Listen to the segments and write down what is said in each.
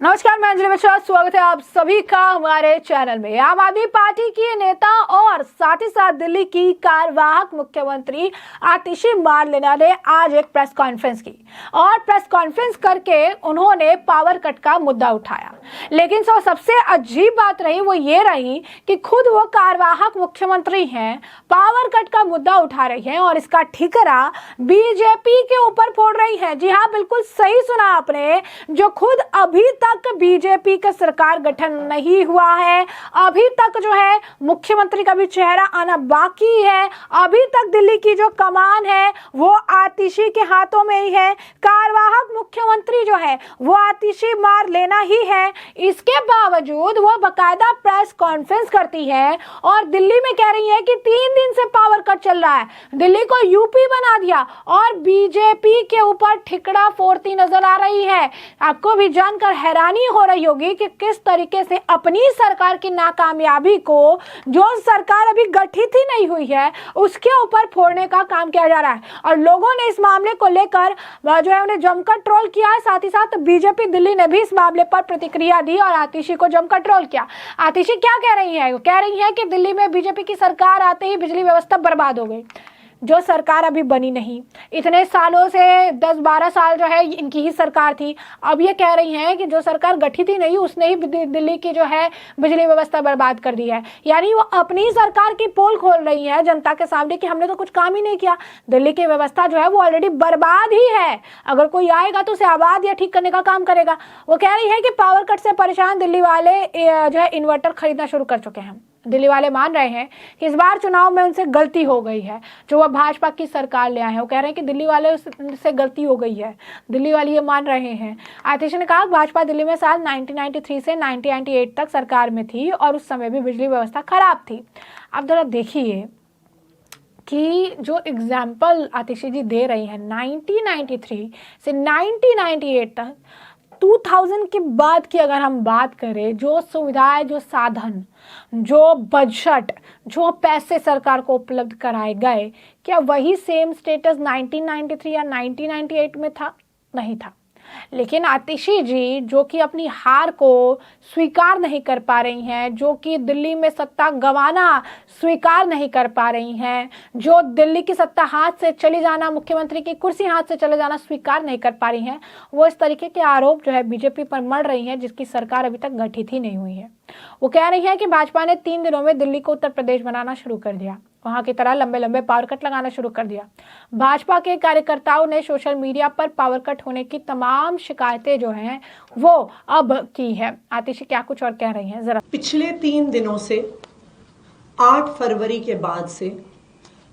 नमस्कार, मैं अंजलि मिश्रा। स्वागत है आप सभी का हमारे चैनल में। आम आदमी पार्टी की नेता और साथ ही साथ दिल्ली की कार्यवाहक मुख्यमंत्री आतिशी मारलेना ने आज एक प्रेस कॉन्फ्रेंस की और प्रेस कॉन्फ्रेंस करके उन्होंने पावर कट का मुद्दा उठाया। लेकिन सबसे अजीब बात रही वो ये रही कि खुद वो कार्यवाहक मुख्यमंत्री हैं, पावर कट का मुद्दा उठा रही हैं और इसका ठिकरा बीजेपी के ऊपर फोड़ रही है। जी हाँ, बिल्कुल सही सुना आपने। जो खुद अभी तक बीजेपी का सरकार गठन नहीं हुआ है, अभी तक जो है मुख्यमंत्री का भी चेहरा आना बाकी है, अभी तक दिल्ली की जो कमान है वो आतिशी के हाथों में ही है। कार्यवाहक मुख्यमंत्री जो है वो आतिशी मारलेना ही है। इसके बावजूद वो बकायदा प्रेस कॉन्फ्रेंस करती है और दिल्ली में कह रही है कि 3 दिन से पावर कट चल रहा है, दिल्ली को यूपी बना दिया और बीजेपी के ऊपर ठिकरा फोड़ती नजर आ रही है। आपको भी जानकर हैरानी हो रही होगी कि किस तरीके से अपनी सरकार की नाकामयाबी को, जो सरकार अभी गठित ही नहीं हुई है, उसके ऊपर फोड़ने का काम किया जा रहा है। और लोगों ने इस मामले को लेकर जो है उन्हें जमकर ट्रोल किया है। साथ ही साथ बीजेपी दिल्ली ने भी इस मामले पर प्रतिक्रिया दी और आतिशी को जमकर ट्रोल किया। आतिशी क्या कह रही है? वो कह रही है कि दिल्ली में बीजेपी की सरकार आते ही बिजली व्यवस्था बर्बाद हो गई। जो सरकार अभी बनी नहीं, इतने सालों से 10-12 साल जो है इनकी ही सरकार थी। अब ये कह रही हैं कि जो सरकार गठित ही नहीं उसने ही दिल्ली की जो है बिजली व्यवस्था बर्बाद कर दी है। यानी वो अपनी सरकार की पोल खोल रही है जनता के सामने कि हमने तो कुछ काम ही नहीं किया, दिल्ली की व्यवस्था जो है वो ऑलरेडी बर्बाद ही है, अगर कोई आएगा तो उसे आबाद या ठीक करने का काम करेगा। वो कह रही है कि पावर कट से परेशान दिल्ली वाले जो है इन्वर्टर खरीदना शुरू कर चुके हैं। दिल्ली वाले मान रहे हैं कि इस बार चुनाव में उनसे गलती हो गई है, जो वह भाजपा की सरकार ले आए हैं। वो कह रहे हैं कि दिल्ली वाले से गलती हो गई है, दिल्ली वाले ये मान रहे हैं। आतिशी ने कहा भाजपा दिल्ली में साल 1993 से 1998 तक सरकार में थी और उस समय भी बिजली व्यवस्था खराब थी। अब जरा देखिए कि जो एग्जाम्पल आतिशी जी दे रही हैं 1993 से 1998 तक, 2000 के बाद की अगर हम बात करें, जो सुविधाएं, जो साधन, जो बजट, जो पैसे सरकार को उपलब्ध कराए गए, क्या वही सेम स्टेटस 1993 या 1998 में था? नहीं था। लेकिन आतिशी जी जो कि अपनी हार को स्वीकार नहीं कर पा रही हैं, जो कि दिल्ली में सत्ता गंवाना स्वीकार नहीं कर पा रही हैं, जो दिल्ली की सत्ता हाथ से चली जाना, मुख्यमंत्री की कुर्सी हाथ से चले जाना स्वीकार नहीं कर पा रही हैं, वो इस तरीके के आरोप जो है बीजेपी पर मढ़ रही हैं जिसकी सरकार अभी तक गठित ही नहीं हुई है। वो कह रही है कि भाजपा ने 3 दिनों में दिल्ली को उत्तर प्रदेश बनाना शुरू कर दिया, वहां की तरह लंबे लंबे पावर कट लगाना शुरू कर दिया। भाजपा के कार्यकर्ताओं ने सोशल मीडिया पर पावर कट होने की तमाम शिकायतें जो हैं वो अब की है। आतिशी क्या कुछ और कह रही हैं, जरा। पिछले 3 दिनों से 8 फरवरी के बाद से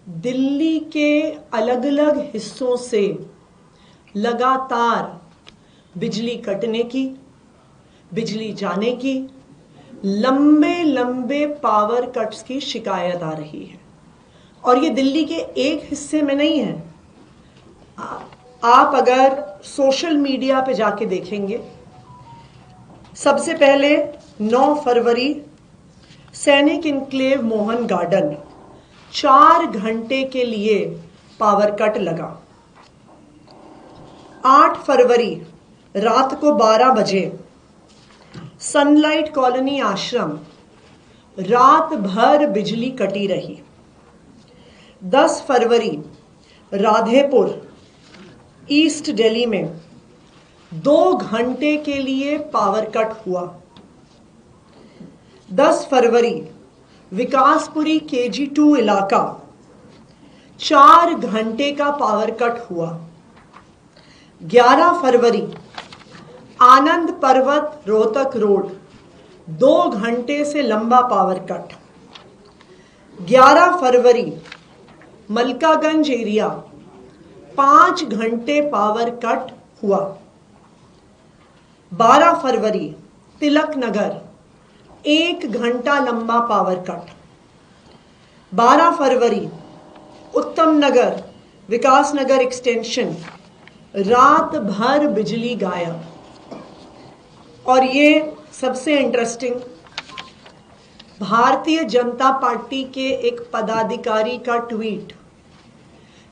दिल्ली के अलग अलग हिस्सों से लगातार बिजली कटने की, बिजली जाने की, लंबे लंबे पावर कट्स की शिकायत आ रही है। और ये दिल्ली के एक हिस्से में नहीं है। आप अगर सोशल मीडिया पे जाके देखेंगे, सबसे पहले 9 फरवरी सैनिक इनक्लेव मोहन गार्डन 4 घंटे के लिए पावर कट लगा। 8 फरवरी रात को 12 बजे सनलाइट कॉलोनी आश्रम रात भर बिजली कटी रही। 10 फरवरी राधेपुर ईस्ट दिल्ली में 2 घंटे के लिए पावर कट हुआ। 10 फरवरी विकासपुरी KG2 इलाका 4 घंटे का पावर कट हुआ। 11 फरवरी आनंद पर्वत रोहतक रोड 2 घंटे से लंबा पावर कट। 11 फरवरी मलकागंज एरिया 5 घंटे पावर कट हुआ। 12 फरवरी तिलक नगर 1 घंटा लंबा पावर कट। 12 फरवरी उत्तम नगर विकास नगर एक्सटेंशन रात भर बिजली गायब। और ये सबसे इंटरेस्टिंग, भारतीय जनता पार्टी के एक पदाधिकारी का ट्वीट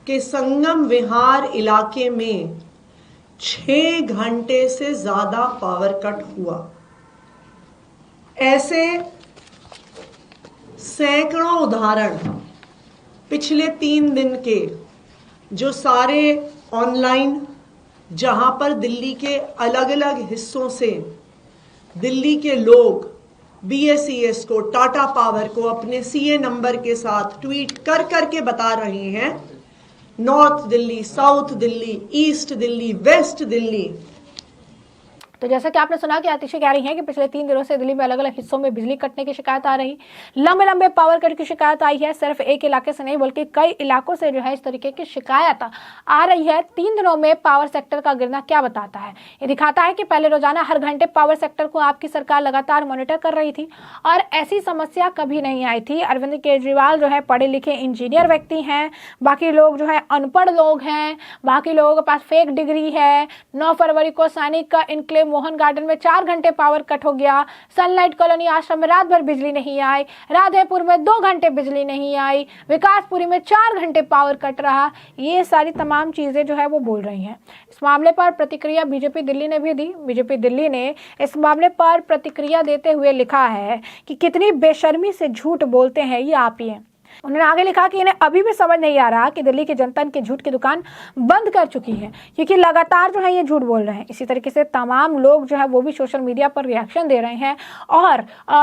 कि संगम विहार इलाके में 6 घंटे से ज्यादा पावर कट हुआ। ऐसे सैकड़ों उदाहरण पिछले 3 दिन के जो सारे ऑनलाइन, जहां पर दिल्ली के अलग अलग हिस्सों से दिल्ली के लोग BSES को, टाटा पावर को अपने CA नंबर के साथ ट्वीट कर करके बता रहे हैं, north Delhi, south Delhi, east Delhi, west Delhi. तो जैसा कि आपने सुना कि आतिशी कह रही हैं कि पिछले 3 दिनों से दिल्ली में अलग अलग हिस्सों में बिजली कटने की शिकायत आ रही, लंबे लंबे पावर कट की शिकायत आई है। सिर्फ एक इलाके से नहीं बल्कि कई इलाकों से जो है इस तरीके की शिकायत आ रही है। 3 दिनों में पावर सेक्टर का गिरना क्या बताता है? ये दिखाता है कि पहले रोजाना हर घंटे पावर सेक्टर को आपकी सरकार लगातार मॉनिटर कर रही थी और ऐसी समस्या कभी नहीं आई थी। अरविंद केजरीवाल जो है पढ़े लिखे इंजीनियर व्यक्ति हैं, बाकी लोग जो है अनपढ़ लोग हैं, बाकी लोगों के पास फेक डिग्री है। 9 फरवरी को सैनिक का इनक्लेव मोहन गार्डन में 4 घंटे पावर कट हो गया। सनलाइट कॉलोनी आश्रम में रात भर बिजली नहीं आई। राधेपुर में 2 घंटे बिजली नहीं आई। विकासपुरी में 4 घंटे पावर कट रहा। ये सारी तमाम चीजें जो है वो बोल रही हैं। इस मामले पर प्रतिक्रिया बीजेपी दिल्ली ने भी दी। बीजेपी दिल्ली ने इस मामले पर प्रतिक्रिया देते हुए लिखा है कि कितनी बेशर्मी से झूठ बोलते हैं ये आप ही हैं। उन्होंने आगे लिखा कि इन्हें अभी भी समझ नहीं आ रहा कि दिल्ली की जनता इनके झूठ की दुकान बंद कर चुकी है, क्योंकि लगातार जो है ये झूठ बोल रहे हैं। इसी तरीके से तमाम लोग जो है वो भी सोशल मीडिया पर रिएक्शन दे रहे हैं और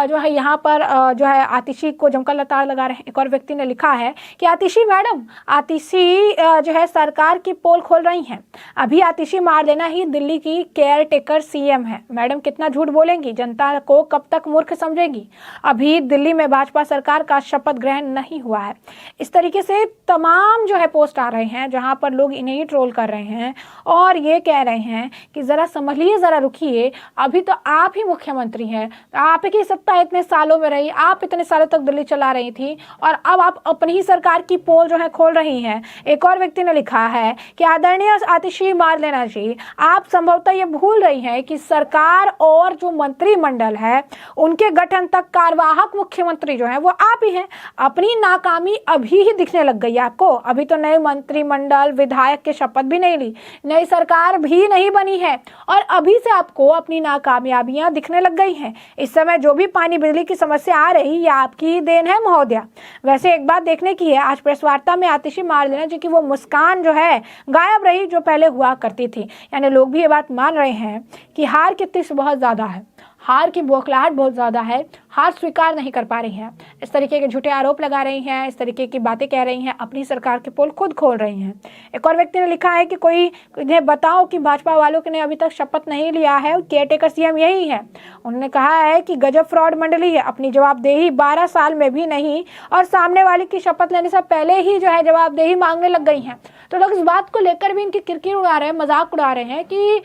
जो है यहाँ पर जो है आतिशी को जमकर लताड़ लगा रहे हैं। एक और व्यक्ति ने लिखा है कि आतिशी मैडम, आतिशी जो है सरकार की पोल खोल रही हैं। अभी आतिशी मार देना ही दिल्ली की केयर टेकर CM है। मैडम कितना झूठ बोलेंगी, जनता को कब तक मूर्ख समझेगी? अभी दिल्ली में भाजपा सरकार का शपथ ग्रहण नहीं हुआ है। इस तरीके से तमाम जो है पोस्ट आ रहे हैं जहां पर लोग इन्हें ही ट्रोल कर रहे हैं और ये कह रहे हैं कि जरा संभलिए, जरा रुकिए, अभी तो आप ही मुख्यमंत्री हैं, आप की सत्ता इतने सालों में रही, आप इतने सालों तक दिल्ली चला रही थी और अब आप अपनी ही सरकार की पोल जो है खोल रही हैं। एक और व्यक्ति ने लिखा है कि आदरणीय आतिशी मारलेना जी, आप संभवतः ये भूल रही हैं कि सरकार और जो मंत्रिमंडल है उनके गठन तक कार्यवाहक मुख्यमंत्री जो है वो आप ही हैं। अपनी नाकामी अभी ही दिखने लग गई आपको। अभी तो नए मंत्रिमंडल, विधायक की शपथ भी नहीं ली, नई सरकार भी नहीं बनी है और अभी से आपको अपनी नाकामयाबियां दिखने लग गई हैं। इस समय जो भी पानी बिजली की समस्या आ रही ये आपकी ही देन है महोदया। वैसे एक बात देखने की है, आज प्रेस वार्ता में आतिशी मारलेना जी की वो मुस्कान जो है गायब रही जो पहले हुआ करती थी। यानी लोग भी ये बात मान रहे हैं कि हार की तिस बहुत ज्यादा है, हार की बौखलाहट बहुत ज्यादा है, हार स्वीकार नहीं कर पा रही हैं। इस तरीके के झूठे आरोप लगा रही हैं, इस तरीके की बातें कह रही हैं, अपनी सरकार के पोल खुद खोल रही हैं। एक और व्यक्ति ने लिखा है कि कोई इन्हें बताओ कि भाजपा वालों ने अभी तक शपथ नहीं लिया है, केयरटेकर CM यही है। उन्होंने कहा है कि गजब फ्रॉड मंडली है, अपनी जवाबदेही 12 साल में भी नहीं और सामने वाले की शपथ लेने से पहले ही जो है जवाबदेही मांगने लग गई हैं। तो लोग इस बात को लेकर भी इनकी किरकिर उड़ा रहे हैं, मजाक उड़ा रहे हैं कि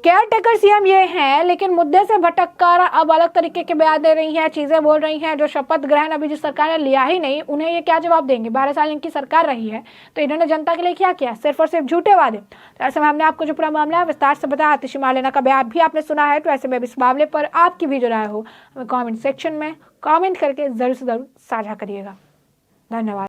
केयर टेकर CM ये हैं, लेकिन मुद्दे से भटक कर अब अलग तरीके के बयान दे रही हैं, चीजें बोल रही हैं। जो शपथ ग्रहण अभी जिस सरकार ने लिया ही नहीं, उन्हें ये क्या जवाब देंगे? 12 साल इनकी सरकार रही है तो इन्होंने जनता के लिए क्या किया? सिर्फ और सिर्फ झूठे वादे। तो ऐसे में हमने आपको जो पूरा मामला है विस्तार से बताया। आतिशी मारलेना का बयान भी आपने सुना है। तो ऐसे में इस मामले पर आपकी भी जो राय हो हमें कॉमेंट सेक्शन में कॉमेंट करके जरूर से जरूर साझा करिएगा। धन्यवाद।